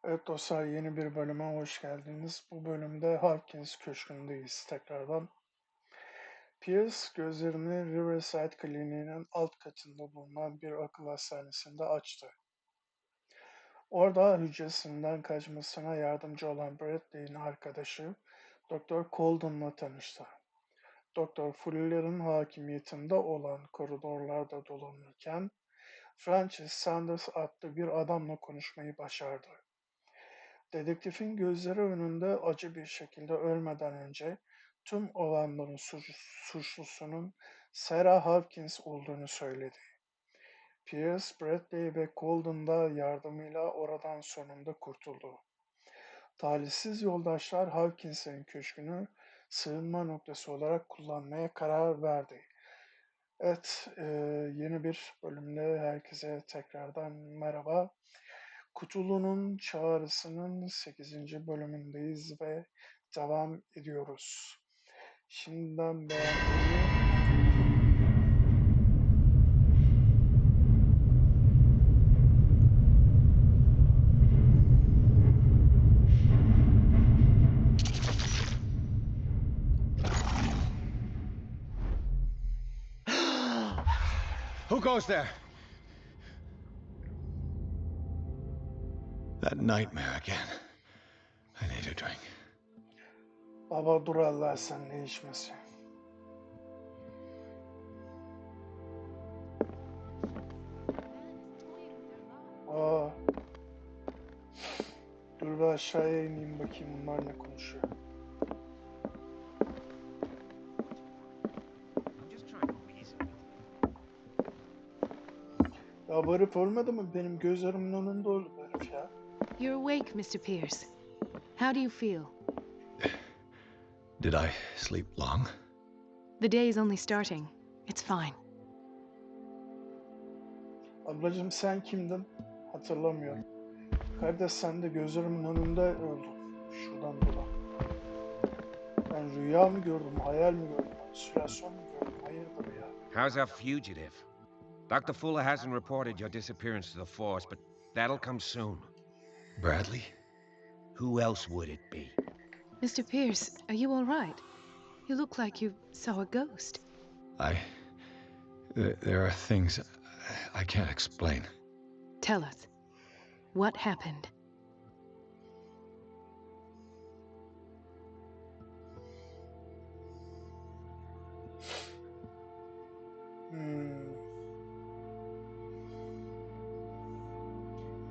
Evet dostlar, yeni bir bölüme hoş geldiniz. Bu bölümde Hawkins Köşkü'ndeyiz tekrardan. Pierce gözlerini Riverside Kliniği'nin alt katında bulunan bir akıl hastanesinde açtı. Orada hücresinden kaçmasına yardımcı olan Bradley'in arkadaşı Doktor Colden'la tanıştı. Doktor Fuller'ın hakimiyetinde olan koridorlarda dolanırken Francis Sanders adlı bir adamla konuşmayı başardı. Dedektifin gözleri önünde acı bir şekilde ölmeden önce tüm olanların suçlusunun Sarah Hawkins olduğunu söyledi. Pierce, Bradley ve Colden da yardımıyla oradan sonunda kurtuldu. Talihsiz yoldaşlar Hawkins'in köşkünü sığınma noktası olarak kullanmaya karar verdi. Evet, yeni bir bölümle herkese tekrardan merhaba. Cthulhu'nun Çağrısı'nın 8. bölümündeyiz ve devam ediyoruz. Şimdiden beğenmeyi, Who goes there? That nightmare again. I need a drink. baba dur Allah sen ne içmesi. Aa, dur bir aşağıya ineyim bakayım bunlar ne konuşuyor. Ya bu herif ölmedi mi? Benim gözlerimin önünde öldü bu herif ya. You're awake, Mr. Pierce. How do you feel? Did I sleep long? The day is only starting. It's fine. Ablacığım sen kimdin? Hatırlamıyorum. Kardeş sen de gözlerimin önünde öldün. Şuradan dolan. Ben rüya mı gördüm, hayal mi gördüm, halüsinasyon mu gördüm? Hayırdır ya? How's our fugitive? Dr. Fuller hasn't reported your disappearance to the force, but that'll come soon. Bradley? Who else would it be? Mr. Pierce, are you all right? You look like you saw a ghost. There are things I can't explain. Tell us. What happened?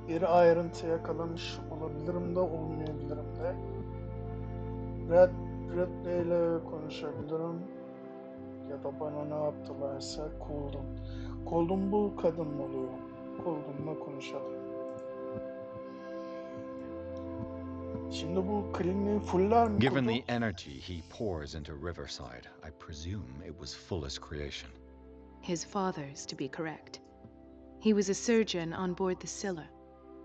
Bir ayrıntı yakalamış olabilirim de olmayabilirim de. Bradley ile konuşabilirim. Ya da bana ne yaptılarsa Colden. Colden bu kadın mı oluyor? Colden'la konuşalım. Şimdi bu kliniği fuller mi Given kurdu? the energy he pours into Riverside, I presume it was Fuller's creation. His father's, to be correct. He was a surgeon on board the Scylla.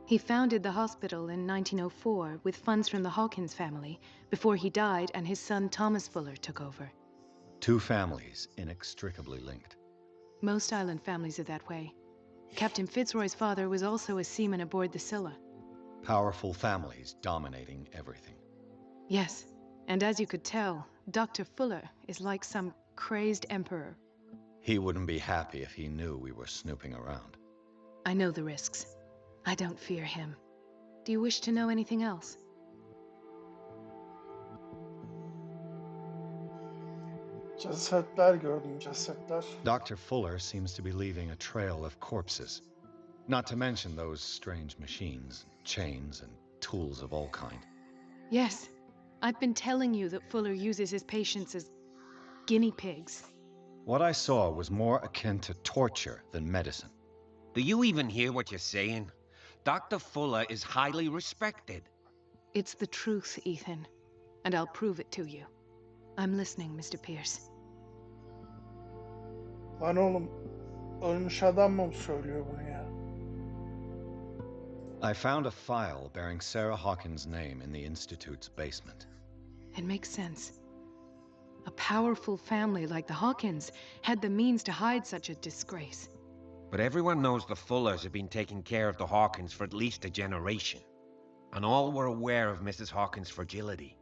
He founded the hospital in 1904 with funds from the Hawkins family before he died and his son Thomas Fuller took over. Two families inextricably linked. Most island families are that way. Captain Fitzroy's father was also a seaman aboard the Scylla. Powerful families dominating everything. Yes, and as you could tell, Dr. Fuller is like some crazed emperor. He wouldn't be happy if he knew we were snooping around. I know the risks. I don't fear him. Do you wish to know anything else? Cesetler gördüm, cesetler. Dr. Fuller seems to be leaving a trail of corpses. Not to mention those strange machines, chains, and tools of all kind. Yes, I've been telling you that Fuller uses his patients as guinea pigs. What I saw was more akin to torture than medicine. Do you even hear what you're saying? Dr. Fuller is highly respected. It's the truth, Ethan, and I'll prove it to you. I'm listening, Mr. Pierce. Lan oğlum, ölmüş adam mı söylüyor bunu ya? I found a file bearing Sarah Hawkins' name in the Institute's basement. It makes sense. A powerful family like the Hawkins had the means to hide such a disgrace. But everyone knows the Fullers have been taking care of the Hawkins for at least a generation. and all were aware of Mrs. Hawkins' fragility.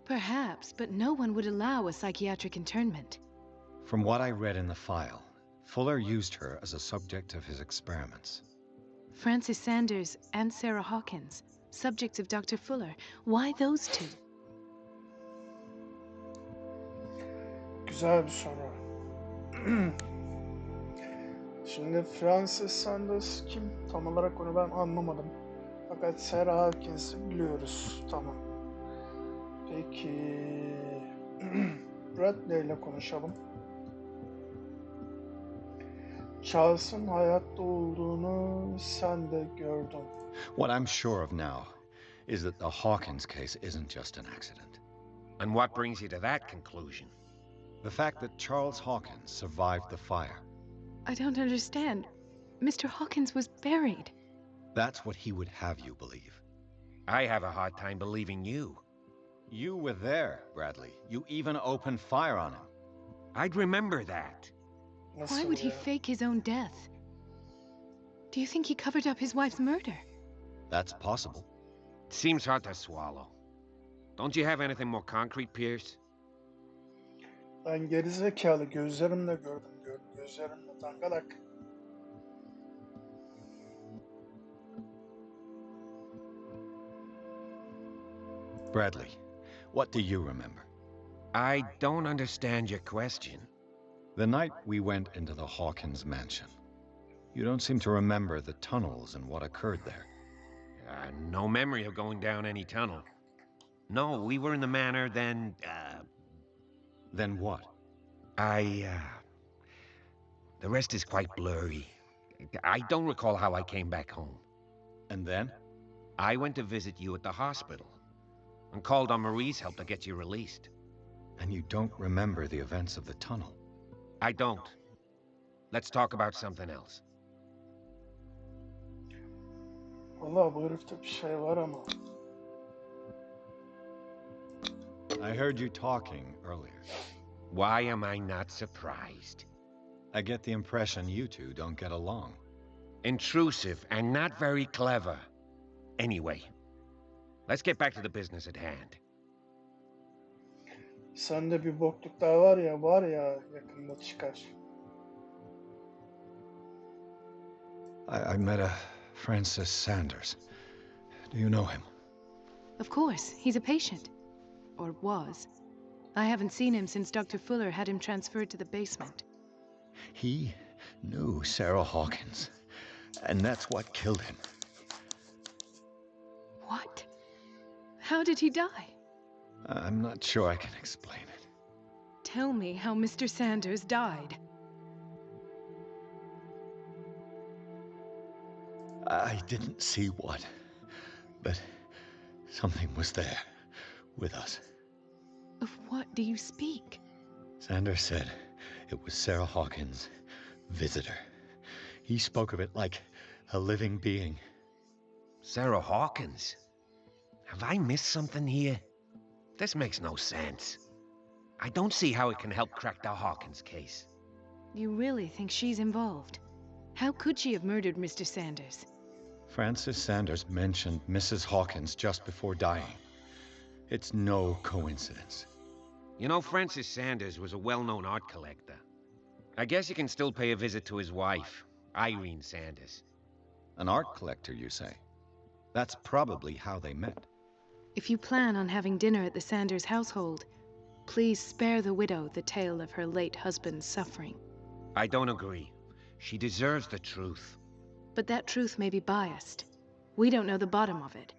Perhaps, but no one would allow a psychiatric internment. From what I read in the file, Fuller used her as a subject of his experiments. Francis Sanders and Sarah Hawkins, subjects of Dr. Fuller. Why those two? Güzel bir soru. Şimdi Francis Sanders kim? Tam olarak onu ben anlamadım. Fakat Sarah Hawkins'i biliyoruz. Tamam. Peki Bradley ile konuşalım. Charles'ın hayatta olduğunu sen de gördün. What I'm sure of now is that the Hawkins case isn't just an accident. And what brings you to that conclusion? The fact that Charles Hawkins survived the fire. I don't understand. Mr. Hawkins was buried. That's what he would have you believe. I have a hard time believing you. You were there, Bradley. You even opened fire on him. I'd remember that. Nasıl Why would he ya? fake his own death? Do you think he covered up his wife's murder? That's possible. Seems hard to swallow. Don't you have anything more concrete, Pierce? Ben gerizekalı gözlerimle gördüm diyorum. Gözlerimle dangalak. Bradley, what do you remember? I don't understand your question. The night we went into the Hawkins mansion. You don't seem to remember the tunnels and what occurred there. No memory of going down any tunnel. No, we were in the manor, then, Then what? The rest is quite blurry. I don't recall how I came back home. And then? I went to visit you at the hospital and called on Marie's help to get you released. And you don't remember the events of the tunnel. I don't. Let's talk about something else. Vallahi bu herifte bir şey var ama. I heard you talking earlier. Why am I not surprised? I get the impression you two don't get along. Intrusive and not very clever. Anyway, let's get back to the business at hand. Sende bir bokluk daha var ya yakında çıkar. I met a Francis Sanders. Do you know him? Of course, he's a patient. Or was. I haven't seen him since Dr. Fuller had him transferred to the basement. He knew Sarah Hawkins, and that's what killed him. What? How did he die? I'm not sure I can explain it. Tell me how Mr. Sanders died. I didn't see what, but something was there with us. Of what do you speak? Sanders said it was Sarah Hawkins' visitor. He spoke of it like a living being. Sarah Hawkins? Have I missed something here? This makes no sense. I don't see how it can help crack the Hawkins case. You really think she's involved? How could she have murdered Mr. Sanders? Francis Sanders mentioned Mrs. Hawkins just before dying. It's no coincidence. You know, Francis Sanders was a well-known art collector. I guess you can still pay a visit to his wife, Irene Sanders. An art collector, you say? That's probably how they met. If you plan on having dinner at the Sanders household, please spare the widow the tale of her late husband's suffering. I don't agree. She deserves the truth. But that truth may be biased. We don't know the bottom of it.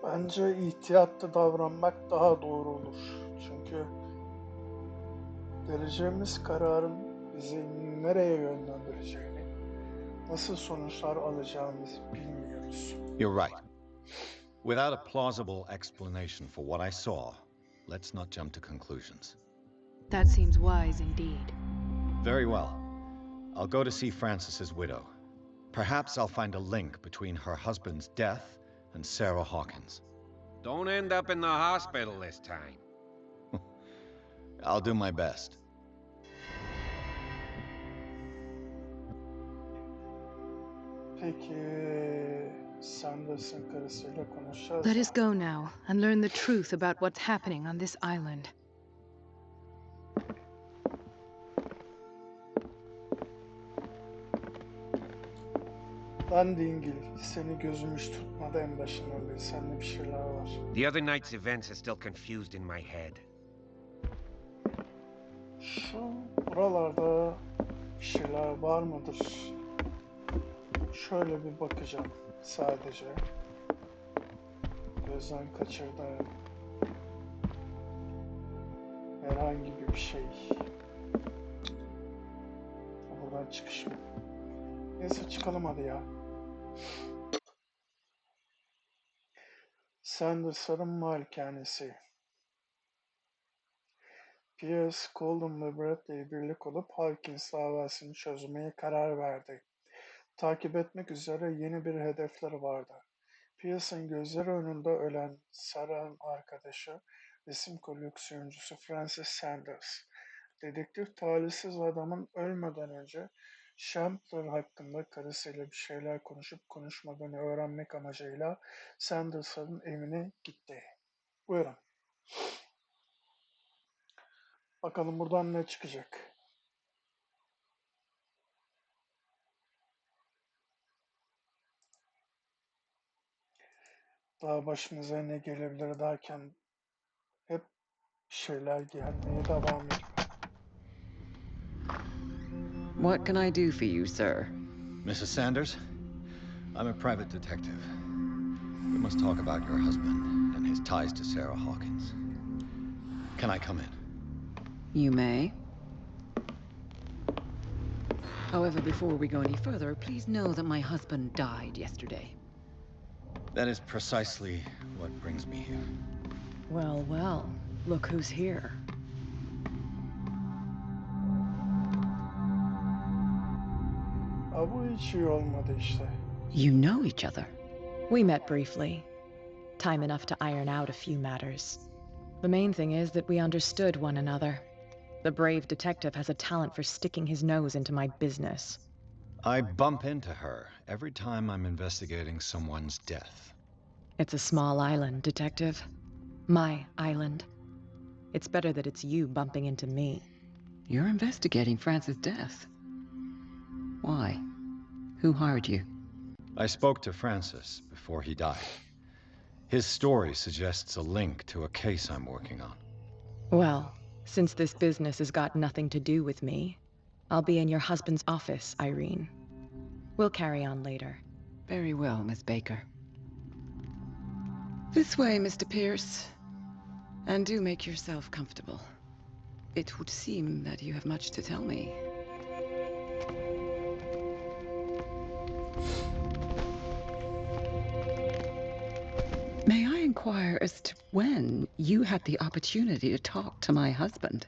Bence ihtiyatlı davranmak daha doğru olur. Çünkü vereceğimiz kararın bizi nereye yönlendireceğini, nasıl sonuçlar alacağımızı bilmiyoruz. You're right. Without a plausible explanation for what I saw, let's not jump to conclusions. That seems wise indeed. Very well. I'll go to see Francis's widow. Perhaps I'll find a link between her husband's death and Sarah Hawkins. Don't end up in the hospital this time. I'll do my best. Peki Sanders'ın karısıyla konuşacağız Let da. us go now and learn the truth about what's happening on this island. Ben dingil. Seni gözüm hiç tutmadı en başından beri. Sende bir şeyler var. The other night's events are still confused in my head. Şu buralarda bir şeyler var mıdır? Şöyle bir bakacağım sadece. Gözden kaçırdığım herhangi bir şey. Buradan çıkış mı? Neyse çıkalım hadi ya. Sanders'ın malikanesi. Pierce, Colden ve Bradley birlik olup Hawkins davasını çözmeye karar verdi. Takip etmek üzere yeni bir hedefleri vardı. Pierce'ın gözleri önünde ölen Sarah'ın arkadaşı, resim koleksiyoncusu Francis Sanders. Dedektif talihsiz adamın ölmeden önce Shambler hakkında karısıyla bir şeyler konuşup konuşmadığını öğrenmek amacıyla Sanders'ın evine gitti. Buyurun. Bakalım buradan ne çıkacak. Daha başımıza ne gelebilir derken hep şeyler gelmeye devam ediyor. What can I do for you, sir? Mrs. Sanders, I'm a private detective. We must talk about your husband and his ties to Sarah Hawkins. Can I come in? You may. However, before we go any further, please know that my husband died yesterday. That is precisely what brings me here. Well, well, look who's here. Bu hiç iyi olmadı işte. You know each other. We met briefly. Time enough to iron out a few matters. The main thing is that we understood one another. The brave detective has a talent for sticking his nose into my business. I bump into her every time I'm investigating someone's death. It's a small island, detective. My island. It's better that it's you bumping into me. You're investigating Francis' death. Why? Who hired you? I spoke to Francis before he died. His story suggests a link to a case I'm working on. Well, since this business has got nothing to do with me, I'll be in your husband's office, Irene. We'll carry on later. Very well, Miss Baker. This way, Mr. Pierce. And do make yourself comfortable. It would seem that you have much to tell me. May I inquire as to when you had the opportunity to talk to my husband?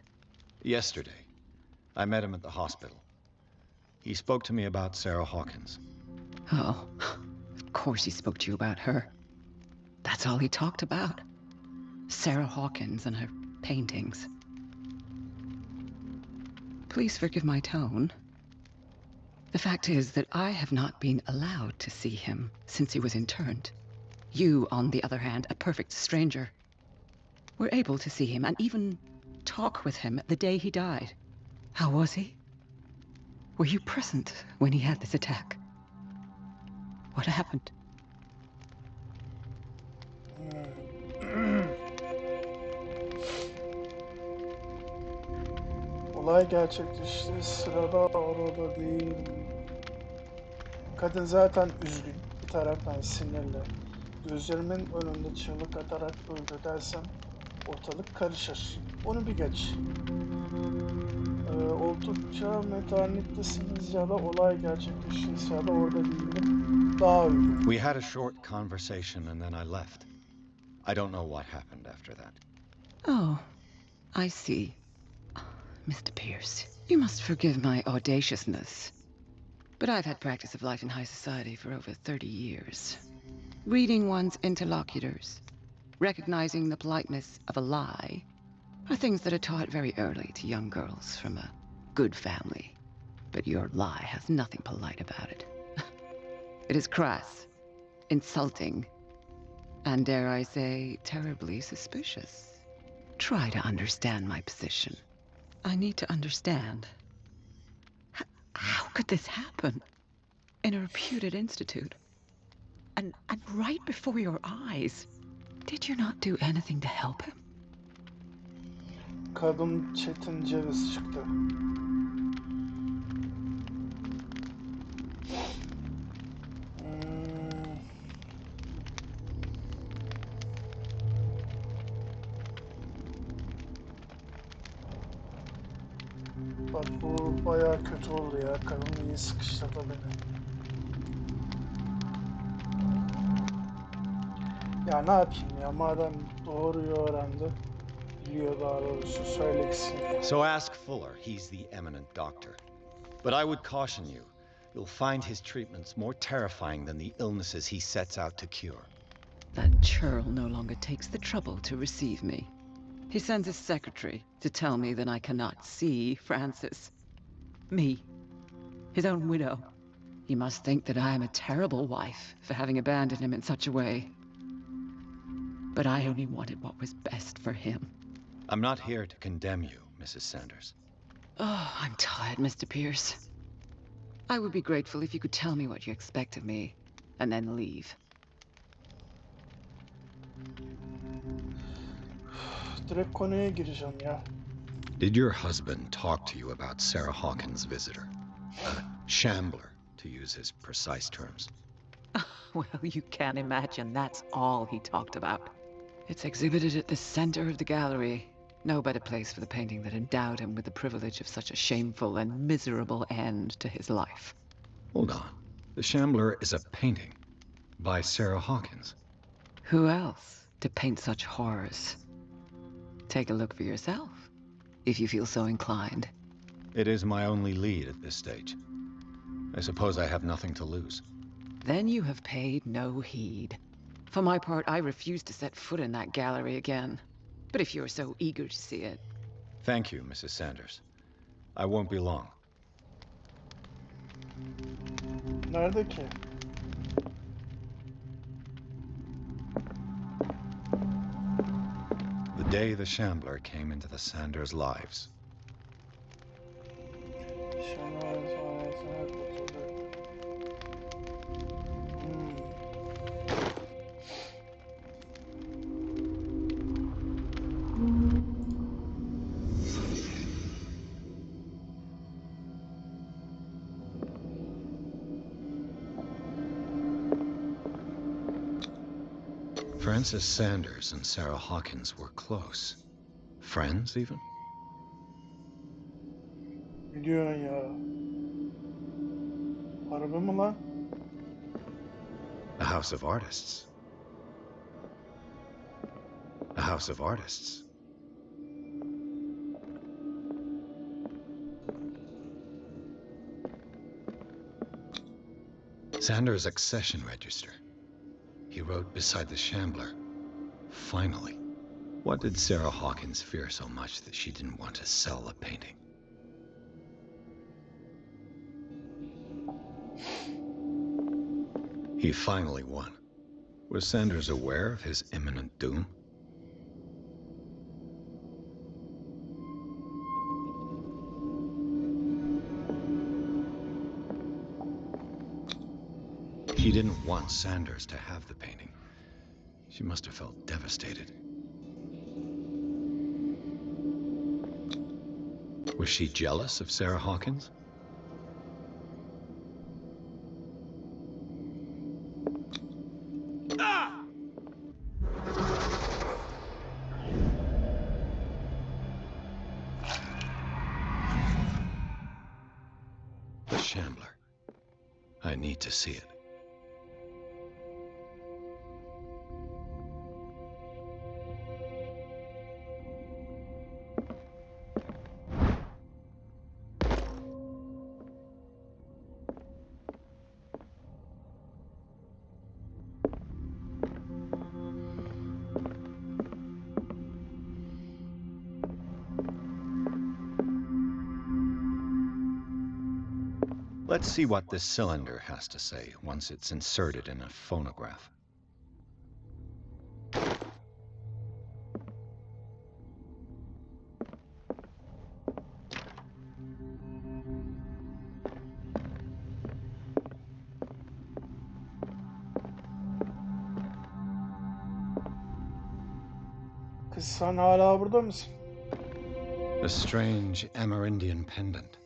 Yesterday, I met him at the hospital. He spoke to me about Sarah Hawkins. Oh, of course he spoke to you about her. That's all he talked about. Sarah Hawkins and her paintings. Please forgive my tone. The fact is that I have not been allowed to see him since he was interned. You, on the other hand, a perfect stranger, were able to see him and even talk with him the day he died. How was he? Were you present when he had this attack? What happened? Olay gerçekleşti. Sırada orada değil. Kadın zaten üzgün. Bir taraftan sinirli. Gözlerimin önünde çığlık atarak öldü dersem ortalık karışır. Onu bir geç. Oldukça metanetlisiniz ya da olay gerçekleştiyse ya da orada değildim. Daha iyi. We had a short conversation and then I left. I don't know what happened after that. Oh, I see. Mr. Pierce, you must forgive my audaciousness, but I've had practice of life in high society for over 30 years. Reading one's interlocutors, recognizing the politeness of a lie, are things that are taught very early to young girls from a good family. But your lie has nothing polite about it. It is crass, insulting, and dare I say, terribly suspicious. Try to understand my position. I need to understand. How could this happen? In a reputed institute? And right before your eyes? Did you not do anything to help him? Kadın Çetin Ceviz çıktı. Bak bu bayağı kötü oldu ya. Kadın iyi sıkıştırdı beni. Ya ne yapayım ya, madem doğruyu öğrendi, biliyor daha doğrusu, söylesin ya. So ask Fuller, he's the eminent doctor. But I would caution you, you'll find his treatments more terrifying than the illnesses he sets out to cure. That churl no longer takes the trouble to receive me. He sends his secretary to tell me that I cannot see Francis. Me, his own widow. He must think that I am a terrible wife for having abandoned him in such a way. But I only wanted what was best for him. I'm not here to condemn you, Mrs. Sanders. Oh, I'm tired, Mr. Pierce. I would be grateful if you could tell me what you expect of me, and then leave. Direkt konuya gireceğim ya. Did your husband talk to you about Sarah Hawkins' visitor? A shambler, to use his precise terms. Well, you can't imagine that's all he talked about. It's exhibited at the center of the gallery. No better place for the painting that endowed him with the privilege of such a shameful and miserable end to his life. Hold on. The Shambler is a painting by Sarah Hawkins. Who else to paint such horrors? Take a look for yourself, if you feel so inclined. It is my only lead at this stage. I suppose I have nothing to lose. Then you have paid no heed. For my part, I refuse to set foot in that gallery again. But if you're so eager to see it... Thank you, Mrs. Sanders. I won't be long. Nerede ki? The day the Shambler came into the Sanders' lives. Francis Sanders and Sarah Hawkins were close. Friends, even? Ne diyorsun ya? Harbi mi lan? A house of artists. A house of artists. Sanders' accession register. He wrote beside the Shambler, "Finally." What did Sarah Hawkins fear so much that she didn't want to sell the painting? He finally won. Was Sanders aware of his imminent doom? He didn't want Sanders to have the painting. She must have felt devastated. Was she jealous of Sarah Hawkins? The Shambler. I need to see it. Let's see what this cylinder has to say once it's inserted in a phonograph. Kız sen hala burada mısın? A strange Amerindian pendant.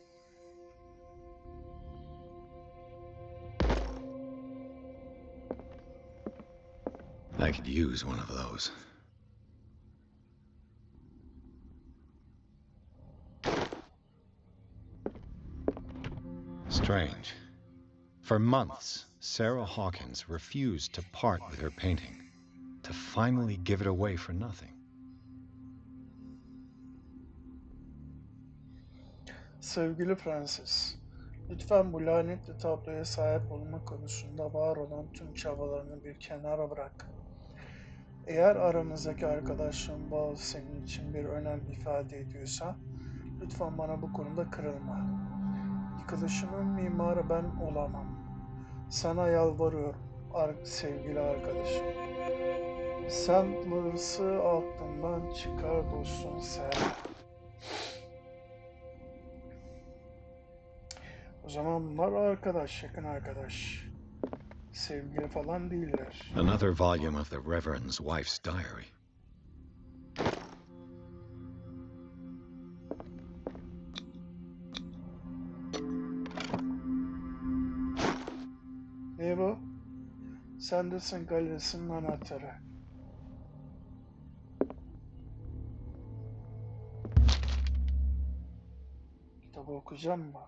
I could use one of those. Strange. For months, Sarah Hawkins refused to part with her painting, to finally give it away for nothing. Sevgili Francis, lütfen bu lanetli tabloya sahip olma konusunda var olan tüm çabalarını bir kenara bırak. Eğer aramızdaki arkadaşlığın bağı senin için bir önem ifade ediyorsa, lütfen bana bu konuda kırılma. Yıkılışının mimarı ben olamam. Sana yalvarıyorum, sevgili arkadaşım. Sandlers'ı aklından çıkar dostun Sarah. O zaman bunlar arkadaş, yakın arkadaş. Sevgili falan değiller. Another volume of the Reverend's wife's diary. Ne bu? Sanderson Galerisi'nin anahtarı. Kitabı okuyacağım mı?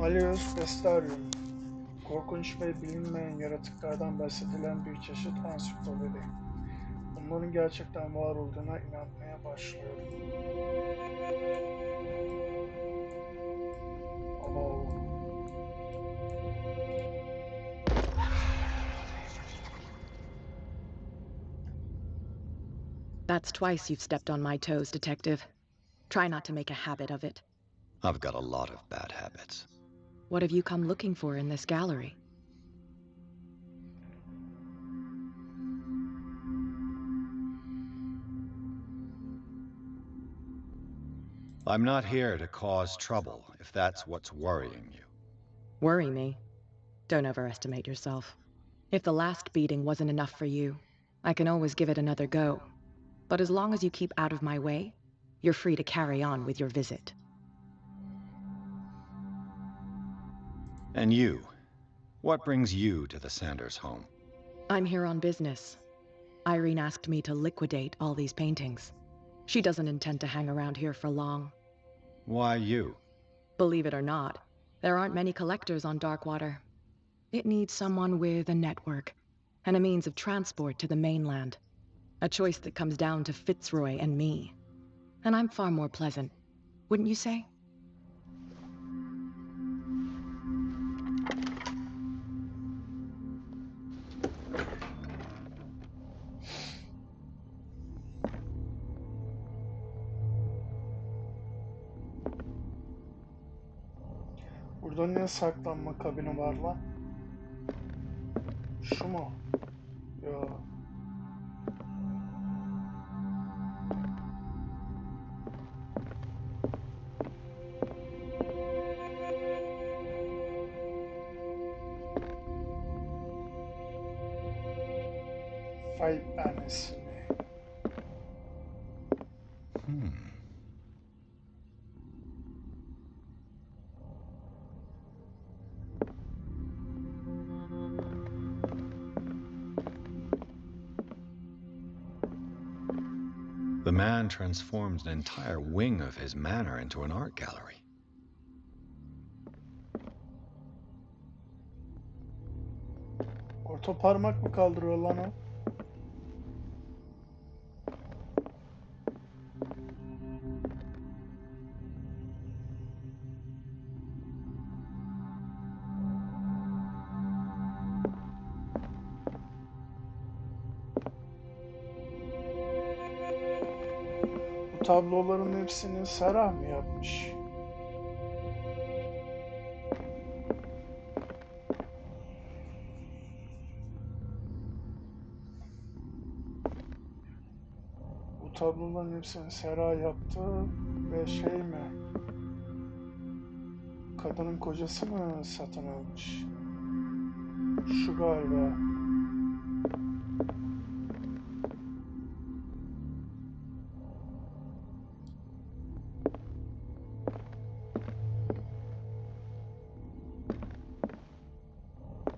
Malleus Vestarium. Korkunç ve bilinmeyen yaratıklardan bahsedilen bir çeşit ansiklopedi. Bunların gerçekten var olduğuna inanmaya başlıyorum. Ama That's twice you've stepped on my toes, Detective. Try not to make a habit of it. I've got a lot of bad habits. What have you come looking for in this gallery? I'm not here to cause trouble, if that's what's worrying you. Worry me? Don't overestimate yourself. If the last beating wasn't enough for you, I can always give it another go. But as long as you keep out of my way, you're free to carry on with your visit. And you? What brings you to the Sanders home? I'm here on business. Irene asked me to liquidate all these paintings. She doesn't intend to hang around here for long. Why you? Believe it or not, there aren't many collectors on Darkwater. It needs someone with a network and a means of transport to the mainland. A choice that comes down to Fitzroy and me. And I'm far more pleasant, wouldn't you say? burada ne saklanma kabini var lan? Şu mu? Yo. Vay anasını. The man transforms an entire wing of his manor into an art gallery. Orta parmak mı kaldırıyor lan o? Bu tabloların hepsini Serah mı yapmış? Bu tabloların hepsini Serah yaptı ve şey mi? Kadının kocası mı satın almış? Şu galiba.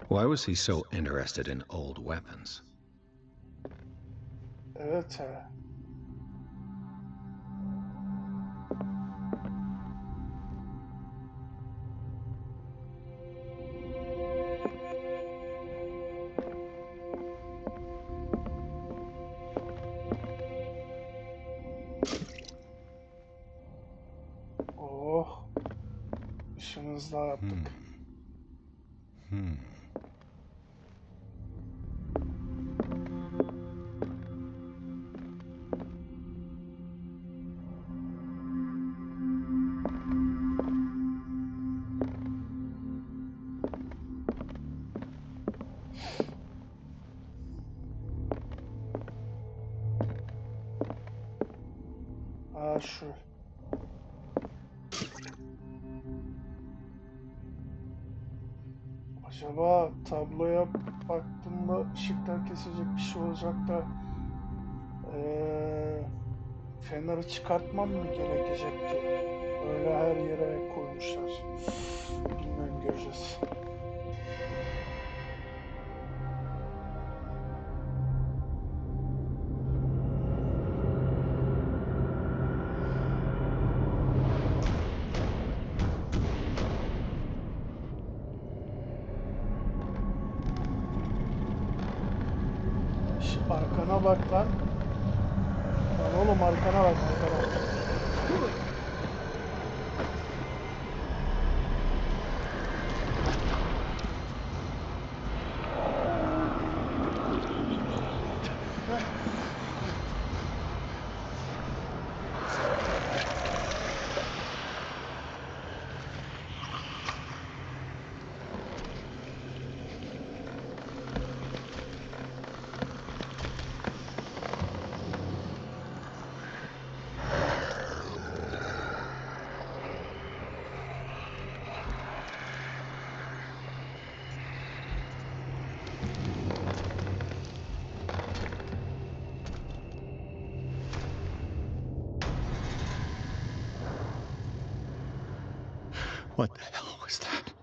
Why was he so interested in old weapons? Evet he. Oh. İşimizi daha yaptık. Ha şu. Acaba tabloya baktığımda ışıklar kesilecek bir şey olacak da feneri çıkartmam mı gerekecek ki? Öyle her yere koymuşlar. Bilmiyorum, göreceğiz. Arkana bak lan. Lan oğlum, arkana bak, arkana. What the hell was that?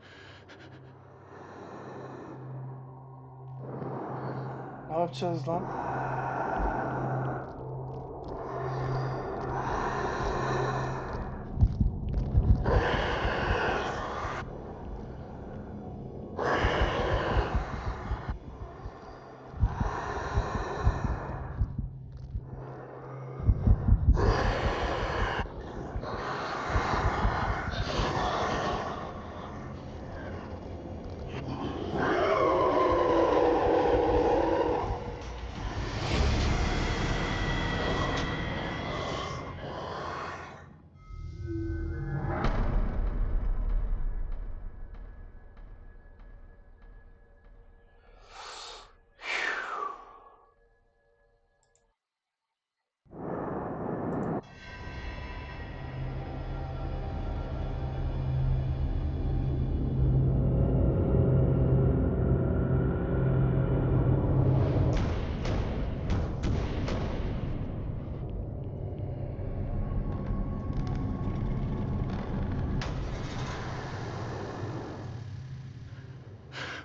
Ne yapacağız lan?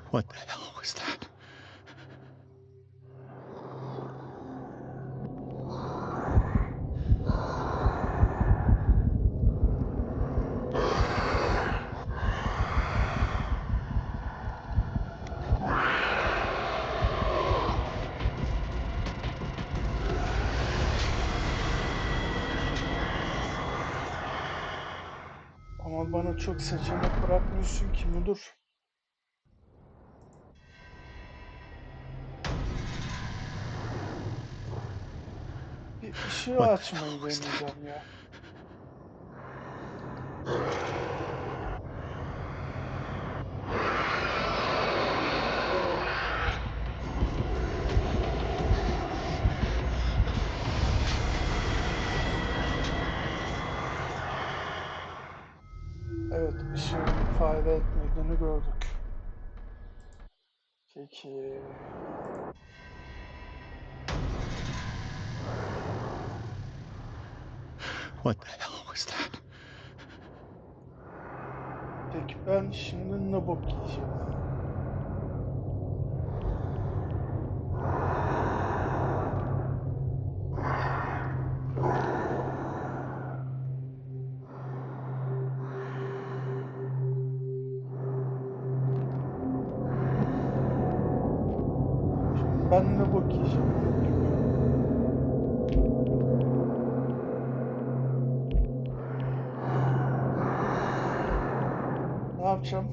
What the hell was that? Ama bana çok seçenek bırakmıyorsun ki müdür. Bir ışığı What the açmayı hell was that? deneyeceğim ya. Evet, ışığın fayda etmediğini gördük. Peki. What the hell was that? Peki ben şimdi ne bok yiyeceğim? Şimdi ben ne bok yiyeceğim? Onu bilmiyorum. Ne yapacağım?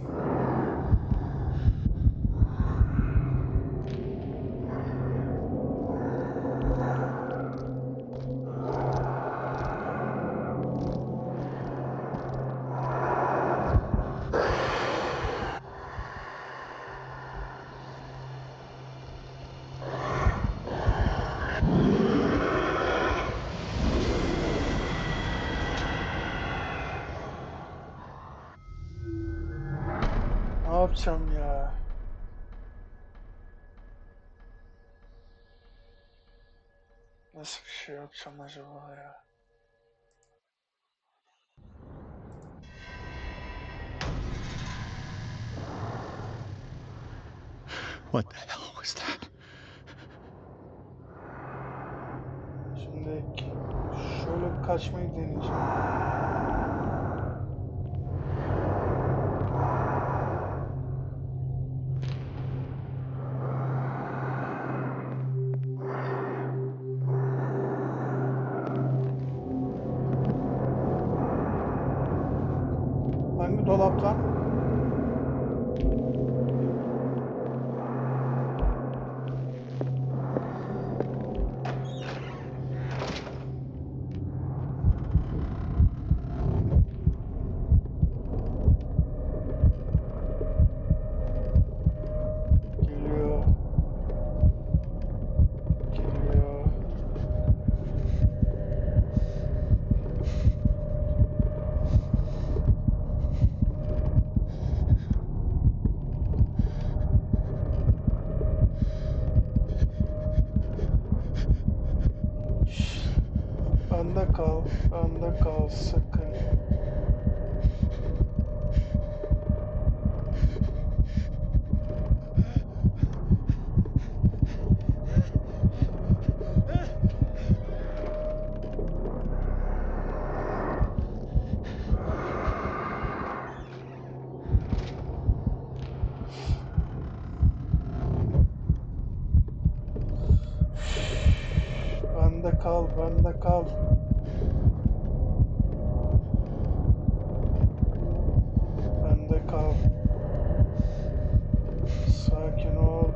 Ne yapacağım ya? Nasıl bir şey yapacağım acaba ya? What the hell was that? Şimdi şöyle bir kaçmayı deneyeceğim. Hangi dolaptan? Geliyor. Geliyor. Şşt, bende kal. Bende kal sakın. Bende kal. Bende kal. Bende kal. Sakin ol.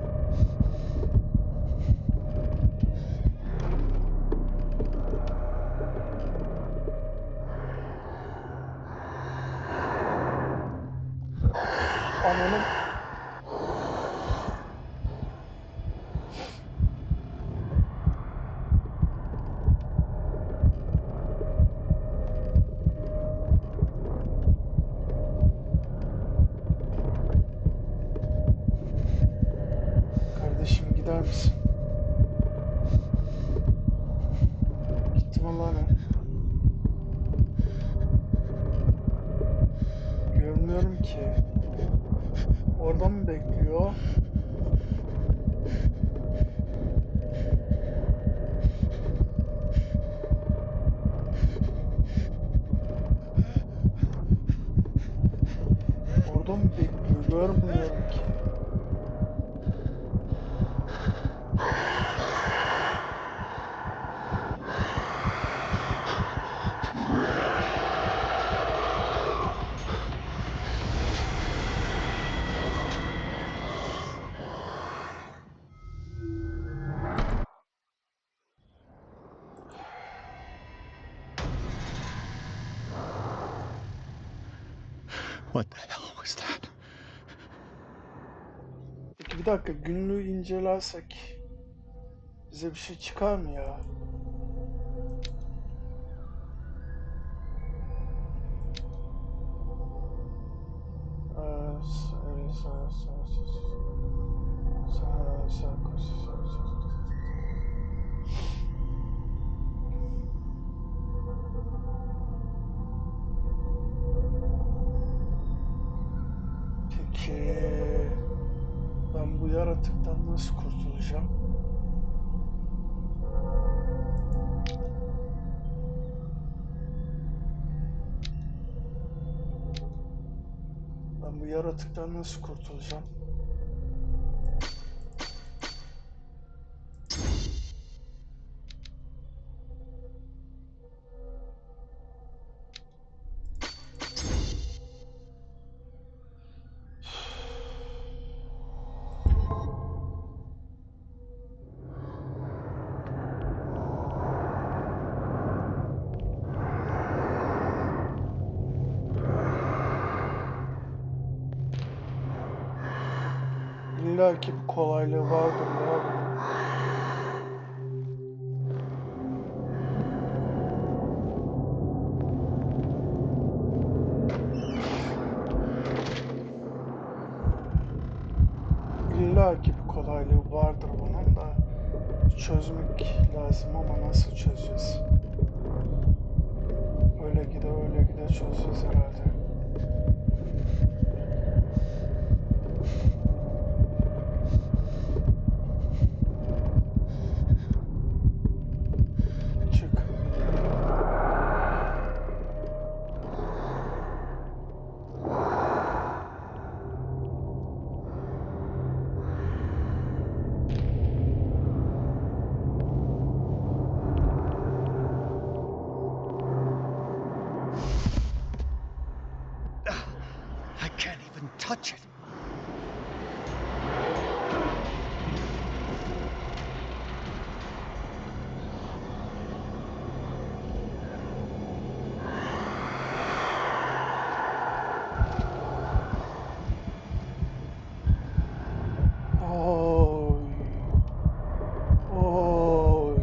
Ananın. Kardeşim gider misin? Gitti mi lan o? Görmüyorum ki. Orada mı bekliyor? Orada mı bekliyor? Görmüyorum ki. What the hell was that? Peki bir dakika, günlüğü incelersek bize bir şey çıkar mı ya? Peki ben bu yaratıktan nasıl kurtulacağım? Ben bu yaratıktan nasıl kurtulacağım? İlla ki bir kolaylığı vardır ya bunun. İlla ki bir kolaylığı vardır bunun da çözmek lazım ama nasıl çözeceğiz? Öyle gide çözeceğiz herhalde. Çık. I can't even touch it. Oy. Oy.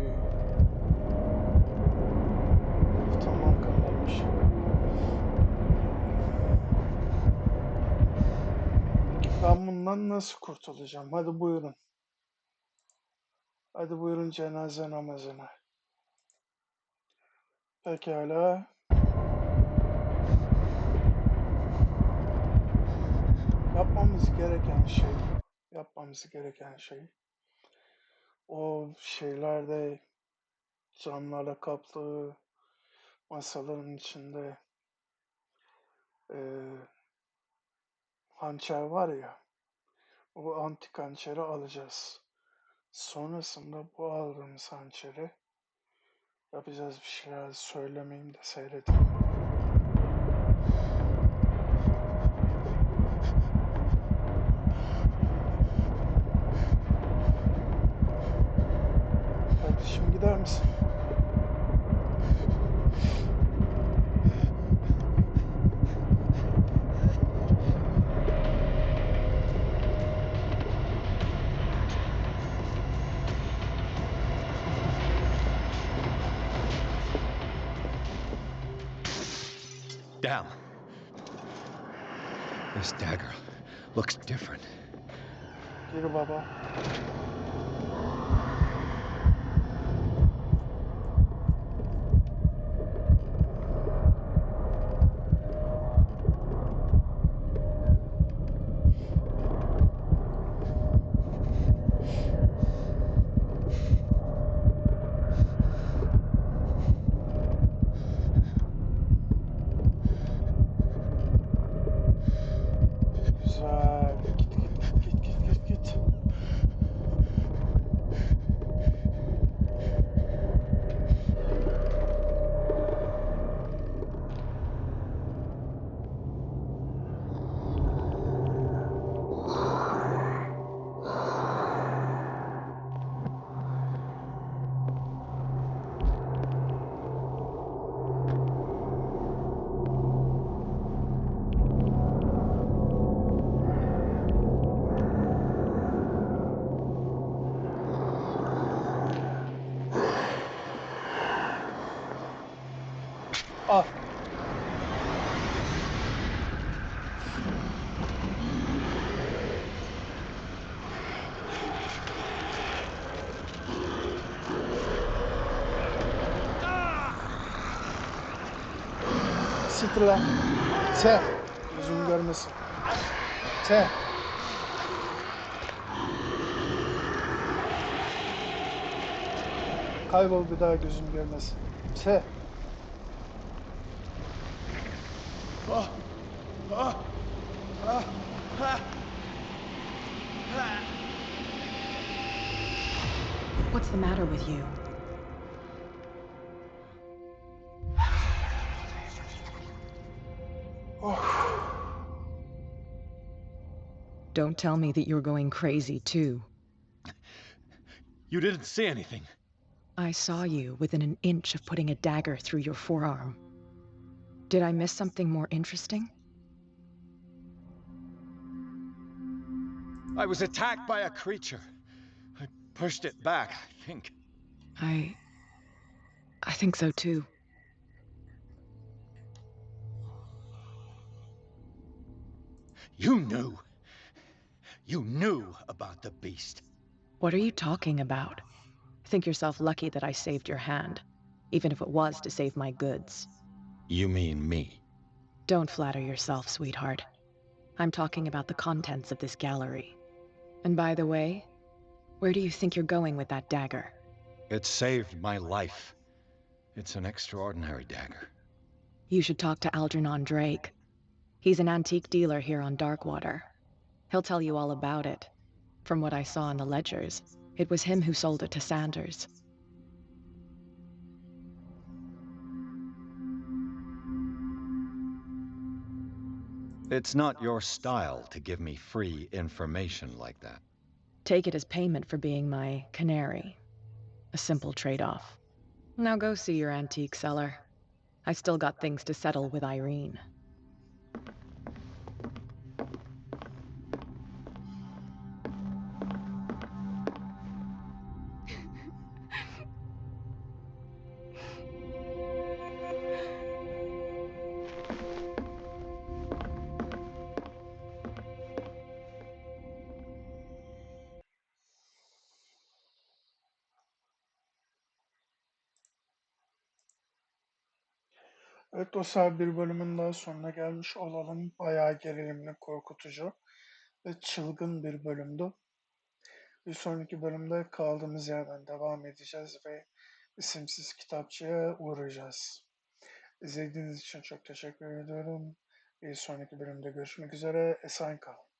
Tamam kapanmış. Ben bundan nasıl kurtulacağım? Hadi buyurun. Hadi buyurun cenaze namazına. Pekala. Yapmamız gereken şey o şeylerde camlarla kaplı masaların içinde hançer var ya, o antik hançeri alacağız. Sonrasında bu aldığımız hançeri yapacağız bir şeyler, söylemeyeyim de seyredin. Kardeşim gider misin? Damn. This dagger looks different. Gir baba. Güzel. Git. Ah. Siktir lan. Te. Gözüm görmesin. Te. Kaybol, bir daha gözüm görmesin. Te. Ah. Ah. Ah. Ah. What's the matter with you? Oh. Don't tell me that you're going crazy too. You didn't see anything. I saw you within an inch of putting a dagger through your forearm. Did I miss something more interesting? I was attacked by a creature. I pushed it back, I think. I think so too. You knew. You knew about the beast. What are you talking about? Think yourself lucky that I saved your hand, even if it was to save my goods. You mean me? Don't flatter yourself, sweetheart. I'm talking about the contents of this gallery. And by the way, where do you think you're going with that dagger? It saved my life. It's an extraordinary dagger. You should talk to Algernon Drake. He's an antique dealer here on Darkwater. He'll tell you all about it. From what I saw in the ledgers, it was him who sold it to Sanders. It's not your style to give me free information like that. Take it as payment for being my canary. A simple trade-off. Now go see your antique seller. I still got things to settle with Irene. Evet dostlar, bir bölümün daha sonuna gelmiş olalım. Bayağı gerilimli, korkutucu ve çılgın bir bölümdü. Bir sonraki bölümde kaldığımız yerden devam edeceğiz ve isimsiz kitapçıya uğrayacağız. İzlediğiniz için çok teşekkür ediyorum. Bir sonraki bölümde görüşmek üzere. Esen kalın.